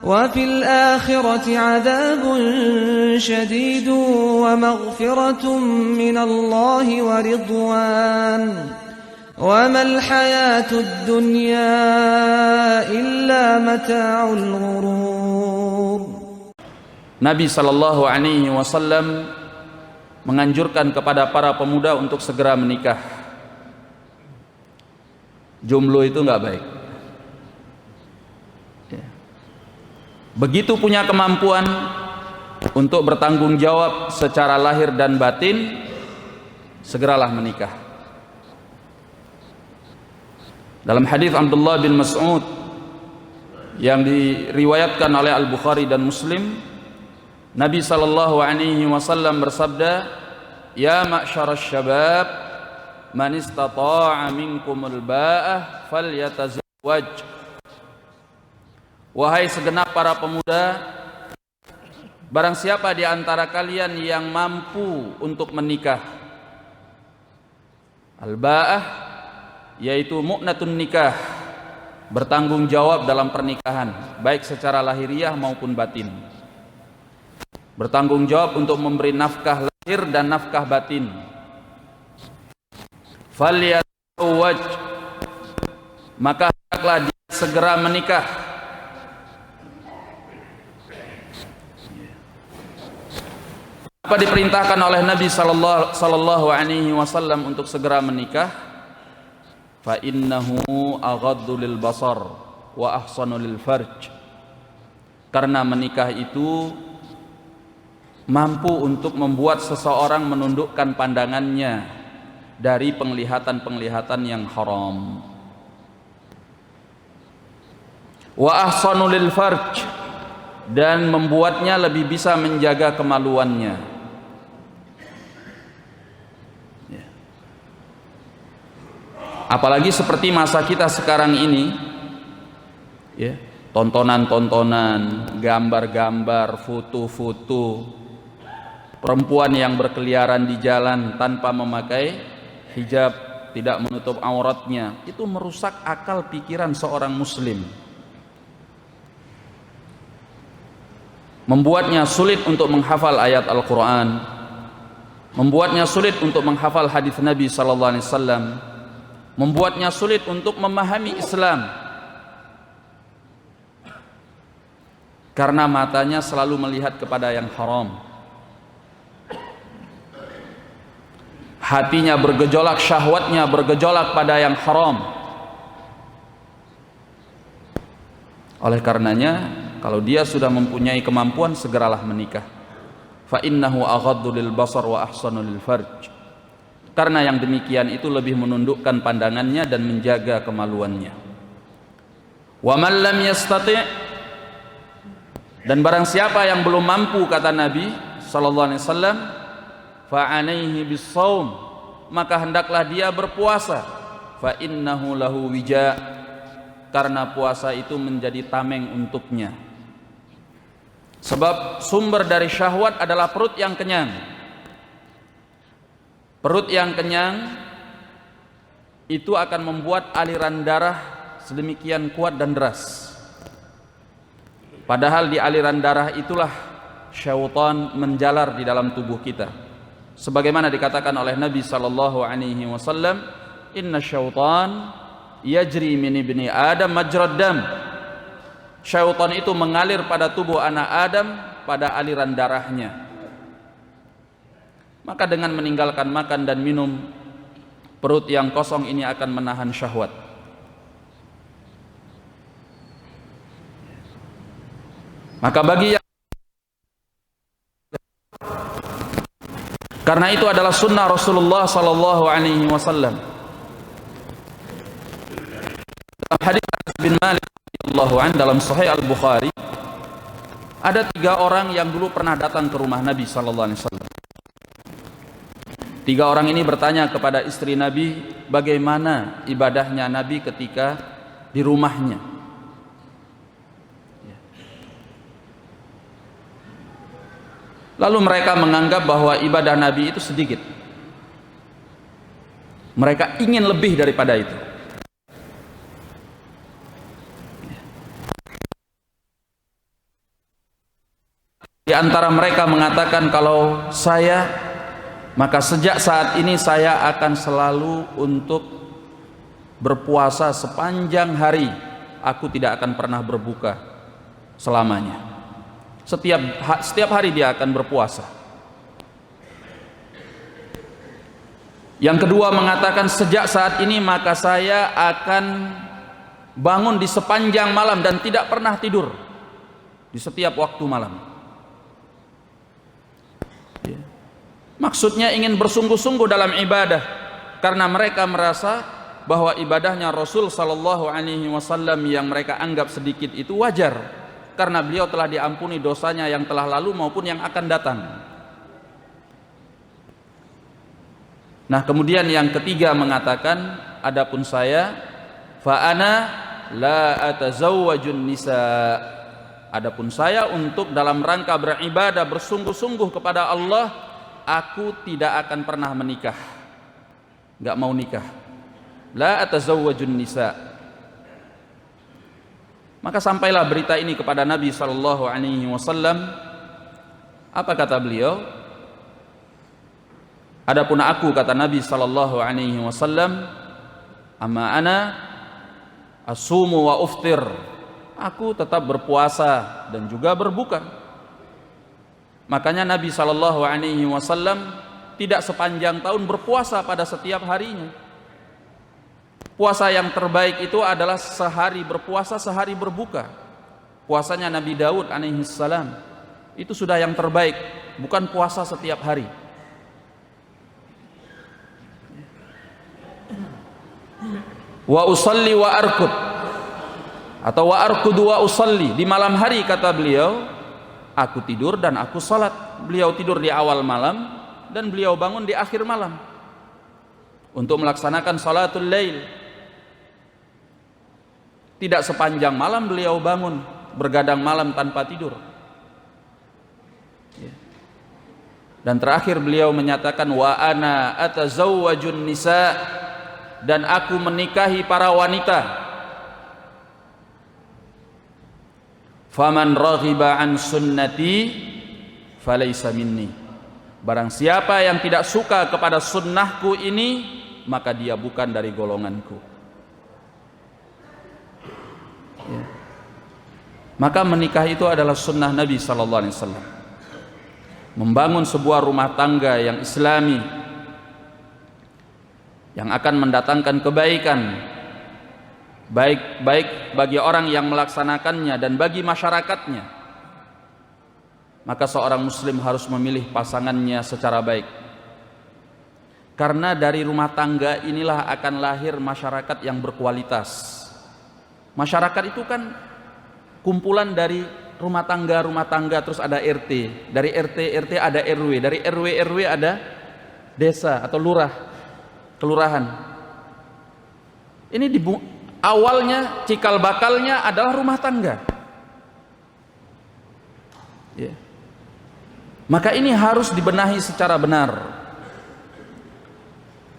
وفي الآخرة عذاب شديد ومغفرة من الله ورضوان وما الحياة الدنيا إلا متاع الغرور. Nabi Shallallahu Alaihi Wasallam menganjurkan kepada para pemuda untuk segera menikah. Jomblo itu nggak baik. Begitu punya kemampuan untuk bertanggung jawab secara lahir dan batin, segeralah menikah. Dalam hadis Abdullah bin Mas'ud yang diriwayatkan oleh Al-Bukhari dan Muslim, Nabi sallallahu alaihi wasallam bersabda, "Ya ma'syarasy syabab, man istata'a minkumul ba'ah falyatazawwaj." Wahai segenap para pemuda, barang siapa di antara kalian yang mampu untuk menikah. Al-ba'ah yaitu mu'natun nikah, bertanggung jawab dalam pernikahan, baik secara lahiriah maupun batin. Bertanggung jawab untuk memberi nafkah lahir dan nafkah batin. Falyatazawwaj, maka hendaklah dia segera menikah. Apa diperintahkan oleh Nabi sallallahu alaihi wasallam untuk segera menikah? Fa innahu aghaddu lil basar wa ahsanu lil farj. Karena menikah itu mampu untuk membuat seseorang menundukkan pandangannya dari penglihatan-penglihatan yang haram. Wa ahsanu lil farj, dan membuatnya lebih bisa menjaga kemaluannya. Apalagi seperti masa kita sekarang ini, ya, tontonan-tontonan, gambar-gambar, foto-foto perempuan yang berkeliaran di jalan tanpa memakai hijab, tidak menutup auratnya, itu merusak akal pikiran seorang muslim, membuatnya sulit untuk menghafal ayat Al-Quran, membuatnya sulit untuk menghafal hadis Nabi sallallahu alaihi wasallam, membuatnya sulit untuk memahami Islam, karena matanya selalu melihat kepada yang haram, hatinya bergejolak, syahwatnya bergejolak pada yang haram. Oleh karenanya, kalau dia sudah mempunyai kemampuan, segeralah menikah. Fa innahu aghaddu lil basar wa ahsanu lil farj. Karena yang demikian itu lebih menundukkan pandangannya dan menjaga kemaluannya. Wa man lam yastati', dan barang siapa yang belum mampu, kata Nabi sallallahu alaihi wasallam, fa alaihi bis-shaum, maka hendaklah dia berpuasa. Fa innahu lahu wija', karena puasa itu menjadi tameng untuknya. Sebab sumber dari syahwat adalah perut yang kenyang. Perut yang kenyang itu akan membuat aliran darah sedemikian kuat dan deras. Padahal di aliran darah itulah syaitan menjalar di dalam tubuh kita. Sebagaimana dikatakan oleh Nabi sallallahu alaihi wasallam, "Inna syaitan yajri min ibni Adam majrad dam." Syaitan itu mengalir pada tubuh anak Adam pada aliran darahnya. Maka dengan meninggalkan makan dan minum, perut yang kosong ini akan menahan syahwat. Maka bagi yang, karena itu adalah sunnah Rasulullah sallallahu alaihi wasallam. Dalam hadis Anas bin Malik radhiyallahu anhu dalam Sahih Al-Bukhari, ada 3 orang yang dulu pernah datang ke rumah Nabi sallallahu alaihi wasallam. 3 orang ini bertanya kepada istri Nabi bagaimana ibadahnya Nabi ketika di rumahnya. Lalu mereka menganggap bahwa ibadah Nabi itu sedikit. Mereka ingin lebih daripada itu. Di antara mereka mengatakan, kalau saya, maka sejak saat ini saya akan selalu untuk berpuasa sepanjang hari. Aku tidak akan pernah berbuka selamanya. Setiap hari dia akan berpuasa. Yang kedua mengatakan, sejak saat ini maka saya akan bangun di sepanjang malam dan tidak pernah tidur di setiap waktu malam. Maksudnya ingin bersungguh-sungguh dalam ibadah, karena mereka merasa bahwa ibadahnya Rasul sallallahu alaihi wasallam yang mereka anggap sedikit itu wajar, karena beliau telah diampuni dosanya yang telah lalu maupun yang akan datang. Nah, kemudian yang ketiga mengatakan, adapun saya, fa ana la atazawwajun nisa. Adapun saya untuk dalam rangka beribadah bersungguh-sungguh kepada Allah, aku tidak akan pernah menikah. Enggak mau nikah. La atazawwajun nisa. Maka sampailah berita ini kepada Nabi sallallahu alaihi wasallam. Apa kata beliau? Adapun aku, kata Nabi sallallahu alaihi wasallam, amma ana asumu wa uftir. Aku tetap berpuasa dan juga berbuka. Makanya Nabi sallallahu alaihi wasallam tidak sepanjang tahun berpuasa pada setiap harinya. Puasa yang terbaik itu adalah sehari berpuasa, sehari berbuka. Puasanya Nabi Daud alaihi salam itu sudah yang terbaik, bukan puasa setiap hari. Wa usalli wa arkud, atau wa arkudu wa usalli. Di malam hari, kata beliau, aku tidur dan aku salat. Beliau tidur di awal malam dan beliau bangun di akhir malam untuk melaksanakan salatul lail. Tidak sepanjang malam beliau bangun, bergadang malam tanpa tidur. Dan terakhir beliau menyatakan, wa ana atazawwajun nisa, dan aku menikahi para wanita. Faman raghiba an sunnati falaysa minni. Barang siapa yang tidak suka kepada sunnahku ini, maka dia bukan dari golonganku. Ya. Maka menikah itu adalah sunnah Nabi sallallahu alaihi wasallam. Membangun sebuah rumah tangga yang islami, yang akan mendatangkan kebaikan, baik bagi orang yang melaksanakannya dan bagi masyarakatnya. Maka seorang muslim harus memilih pasangannya secara baik, karena dari rumah tangga inilah akan lahir masyarakat yang berkualitas. Masyarakat itu kan kumpulan dari rumah tangga, terus ada RT, dari RT ada RW, dari RW ada desa atau lurah, kelurahan. Ini awalnya cikal bakalnya adalah rumah tangga. Ya. Maka ini harus dibenahi secara benar.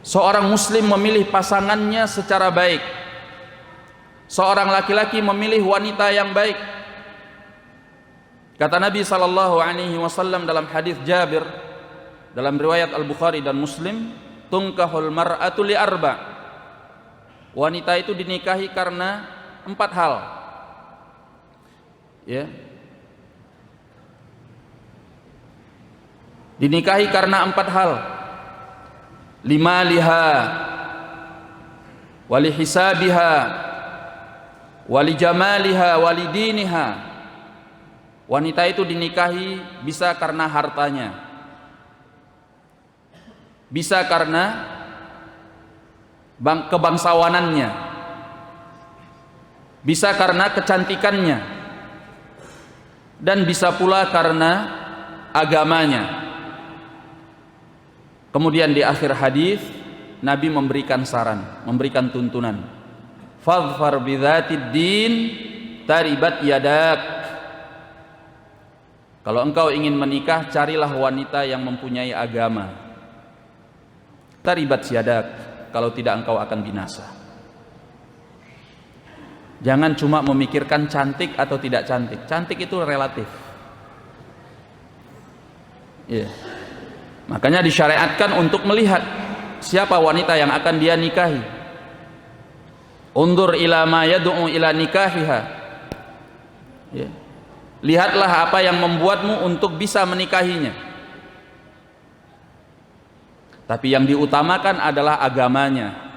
Seorang muslim memilih pasangannya secara baik. Seorang laki-laki memilih wanita yang baik. Kata Nabi sallallahu alaihi wasallam dalam hadis Jabir dalam riwayat Al-Bukhari dan Muslim, tunkahul mar'atu li arba. Wanita itu dinikahi karena 4 hal. Ya. Dinikahi karena 4 hal. Limaliha, wali hisabiha, wali jamaliha, wali diniha. Wanita itu dinikahi bisa karena hartanya, bisa karena kebangsawanannya, bisa karena kecantikannya, dan bisa pula karena agamanya. Kemudian di akhir hadis Nabi memberikan saran, memberikan tuntunan. Fadhfar bidzatid din taribat yadak. Kalau engkau ingin menikah, carilah wanita yang mempunyai agama. Taribat yadak, kalau tidak engkau akan binasa. Jangan cuma memikirkan cantik atau tidak cantik. Cantik itu relatif. Ya. Makanya disyariatkan untuk melihat siapa wanita yang akan dia nikahi. Undur ila ma yad'u ila nikahiha. Ya. Lihatlah apa yang membuatmu untuk bisa menikahinya. Tapi yang diutamakan adalah agamanya.